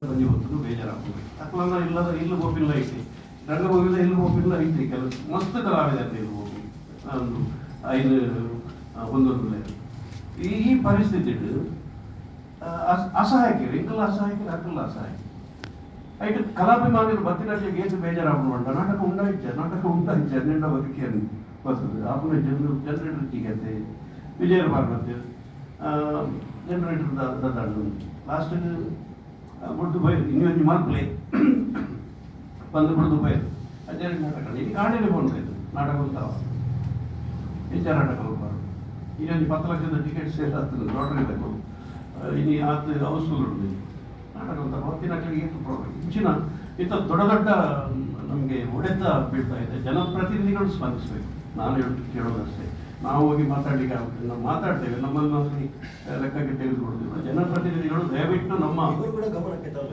ಬಂದು ಹೊತ್ತು ಬೇಜಾರಾಗ್ತದೆ ಅಕ್ಲನ್ನ ಇಲ್ಲದ ಇಲ್ಲಿ ಗೋಪಿಲ್ಲ ಐತಿ ರಂಗ ಹೋಗಿಲ್ಲ ಇಲ್ಲಿ ಗೋಪಿಲ್ಲ ಐತಿ ಕೆಲವು ಮಸ್ತ್ ಕಲಾವಿದರು ಇಲ್ಲಿ ಹೋಗಿ ಒಂದು 5 ಈ ಪರಿಸ್ಥಿತಿ ಅಸಹಾಯಕರು ಇಂಕಲ್ಲ ಅಸಹಾಯಕರು ಅಕ್ಕಲ್ಲ ಅಸಹಾಯಕ ಐಟು ಕಲಾಭಿಮಾನಿಗಳು ಭರತನಾಟ್ಯ ಗೇತು ಬೇಜಾರಾಗ್ಬಿಡುವಂಟ ನಾಟಕ ಉಂಟಾಯ್ತು ಹನ್ನೆಂಡ ಬದುಕಿಯನ್ನು ಬರ್ತದೆ ಆಪುನ ಜನರೇಟರ್ ಟೀಕತೆ ವಿಜಯ ಭಾಗವತ್ ಜನರೇಟರ್ ದಾಡು ಲಾಸ್ಟಿಗೆ ಬಿಡ್ದು ಬೈದು ಇನ್ನೊಂದು ಮಾರ್ಕ್ಲೆ ಬಂದು ಬಿಡ್ದು ಬೈದು ಅಜ್ಜಾರಿ ನಾಟಕ ಈಗ ಕಾಡೇನೆ ಬಂದು ನಾಟಕ ಅಂತಾವ ಹೆಚ್ಚ ನಾಟಕ ಹೋಗ್ಬಾರ್ದು ಇನ್ನೊಂದು 10 ಲಕ್ಷದ ಟಿಕೆಟ್ ಸೇಲ್ ಆಗ್ತದೆ ಲಾಟ್ರಿ ಬೇಕು ಇನ್ನು ಅದು ಹೌಸ್ಫುಲ್ ಉಂಟು ನಾಟಕ ಅಂತ ಭರತನಾಟ್ಯಕ್ಕೆ ಎಷ್ಟು ಪ್ರಾಬ್ಲಮ್ ಹೆಚ್ಚಿನ ಇಂಥ ದೊಡ್ಡ ದೊಡ್ಡ ನಮಗೆ ಹೊಡೆತ ಬೀಳ್ತಾ ಇದೆ ಜನಪ್ರತಿನಿಧಿಗಳು ಸ್ಪಂದಿಸಬೇಕು ನಾನು ಕೇಳೋದಷ್ಟೇ ನಾವು ಹೋಗಿ ಮಾತಾಡಲಿಕ್ಕೆ ಆಗುತ್ತೆ ನಾವು ಮಾತಾಡ್ತೇವೆ ನಮ್ಮನ್ನು ಲೆಕ್ಕಕ್ಕೆ ತೆಗೆದುಕೊಡೋದಿಲ್ಲ ಜನಪ್ರತಿನಿಧಿಗಳು ದಯವಿಟ್ಟು ನಮ್ಮ ಕೂಡ ಗಮನಕ್ಕೆ